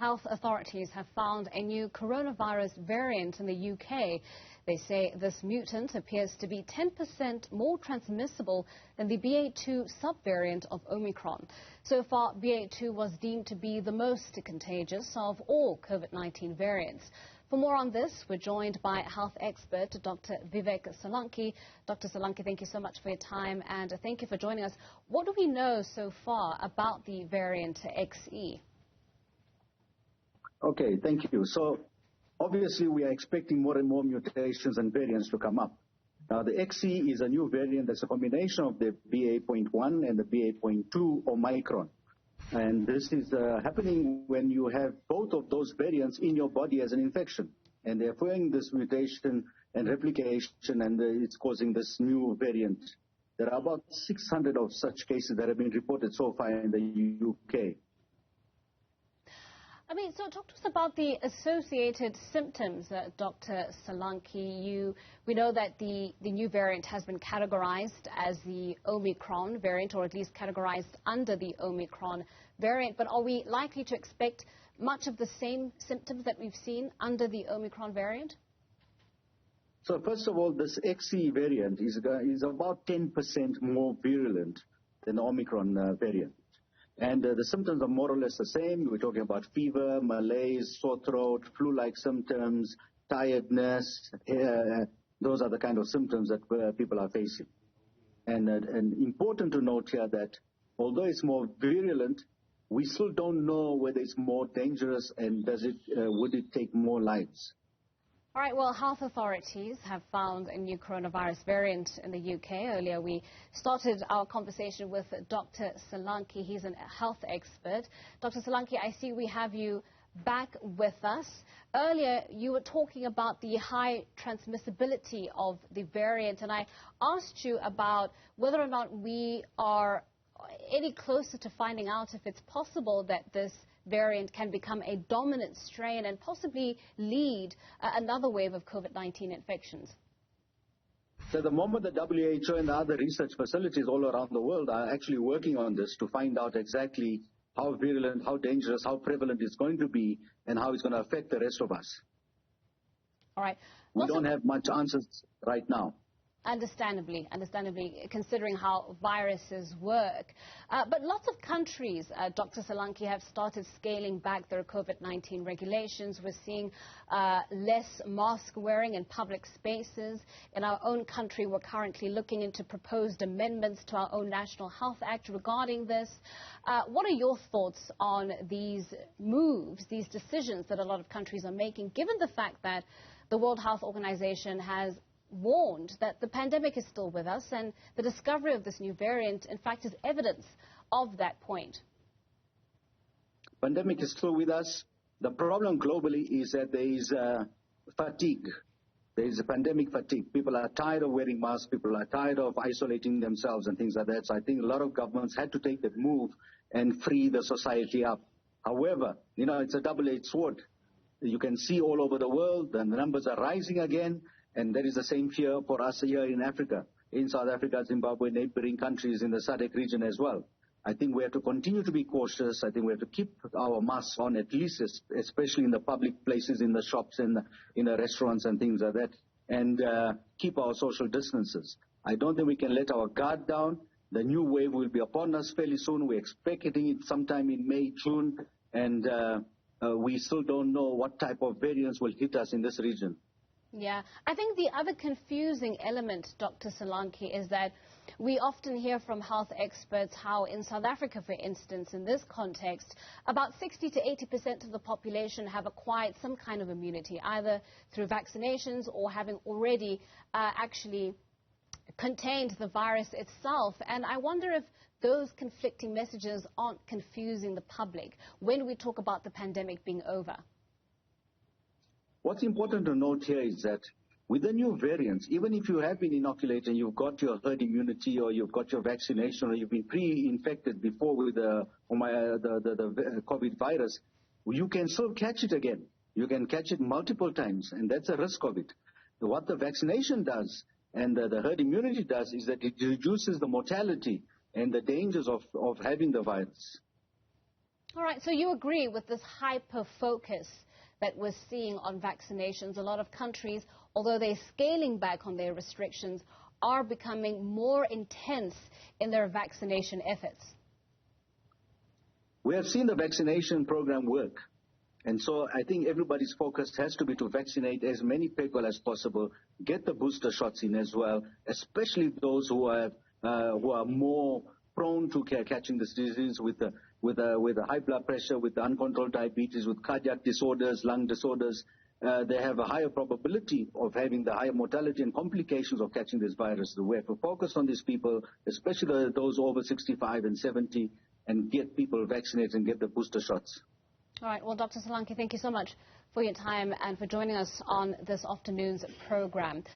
Health authorities have found a new coronavirus variant in the UK. They say this mutant appears to be 10% more transmissible than the BA.2 subvariant of Omicron. So far, BA.2 was deemed to be the most contagious of all COVID-19 variants. For more on this, we're joined by health expert Dr. Vivek Solanki. Dr. Solanki, thank you so much for your time and thank you for joining us. What do we know so far about the variant XE? Okay, thank you. So obviously we are expecting more and more mutations and variants to come up. Now the XE is a new variant that's a combination of the BA.1 and the BA.2 Omicron. And this is happening when you have both of those variants in your body as an infection. And they're following this mutation and replication, and it's causing this new variant. There are about 600 of such cases that have been reported so far in the UK. So talk to us about the associated symptoms, Dr. Solanki. We know that the new variant has been categorized as the Omicron variant, or at least categorized under the Omicron variant. But are we likely to expect much of the same symptoms that we've seen under the Omicron variant? So first of all, this XE variant is about 10% more virulent than the Omicron variant. And the symptoms are more or less the same. We're talking about fever, malaise, sore throat, flu-like symptoms, tiredness. Those are the kind of symptoms that people are facing. And important to note here that although it's more virulent, we still don't know whether it's more dangerous and would it take more lives. All right, well, health authorities have found a new coronavirus variant in the UK. Earlier, we started our conversation with Dr. Solanki. He's a health expert. Dr. Solanki, I see we have you back with us. Earlier, you were talking about the high transmissibility of the variant, and I asked you about whether or not we are any closer to finding out if it's possible that this variant can become a dominant strain and possibly lead another wave of COVID-19 infections. So at the moment, the WHO and the other research facilities all around the world are actually working on this to find out exactly how virulent, how dangerous, how prevalent it's going to be, and how it's going to affect the rest of us. All right. We don't have much answers right now. Understandably, considering how viruses work. But lots of countries, Dr. Solanki, have started scaling back their COVID-19 regulations. We're seeing less mask wearing in public spaces. In our own country, we're currently looking into proposed amendments to our own National Health Act regarding this. What are your thoughts on these moves, these decisions that a lot of countries are making, given the fact that the World Health Organization has warned that the pandemic is still with us, and the discovery of this new variant, in fact, is evidence of that point? Pandemic is still with us. The problem globally is that there is fatigue. There is a pandemic fatigue. People are tired of wearing masks. People are tired of isolating themselves and things like that. So I think a lot of governments had to take that move and free the society up. However, it's a double-edged sword. You can see all over the world, and the numbers are rising again. And there is the same fear for us here in Africa, in South Africa, Zimbabwe, neighboring countries in the SADC region as well. I think we have to continue to be cautious. I think we have to keep our masks on, at least, especially in the public places, in the shops, in the restaurants and things like that, and keep our social distances. I don't think we can let our guard down. The new wave will be upon us fairly soon. We're expecting it sometime in May, June, and we still don't know what type of variants will hit us in this region. Yeah, I think the other confusing element, Dr. Solanki, is that we often hear from health experts how in South Africa, for instance, in this context, about 60 to 80% of the population have acquired some kind of immunity, either through vaccinations or having already actually contained the virus itself. And I wonder if those conflicting messages aren't confusing the public when we talk about the pandemic being over. What's important to note here is that with the new variants, even if you have been inoculated and you've got your herd immunity or you've got your vaccination or you've been pre-infected before with the COVID virus, you can still catch it again. You can catch it multiple times, and that's a risk of it. What the vaccination does and the herd immunity does is that it reduces the mortality and the dangers of having the virus. All right, so you agree with this hyper-focus that we're seeing on vaccinations. A lot of countries, although they're scaling back on their restrictions, are becoming more intense in their vaccination efforts. We have seen the vaccination program work. And so I think everybody's focus has to be to vaccinate as many people as possible, get the booster shots in as well, especially those who are more prone to catching this disease with the high blood pressure, with the uncontrolled diabetes, with cardiac disorders, lung disorders. They have a higher probability of having the higher mortality and complications of catching this virus. We have to focus on these people, especially those over 65 and 70, and get people vaccinated and get the booster shots. All right. Well, Dr. Solanki, thank you so much for your time and for joining us on this afternoon's program.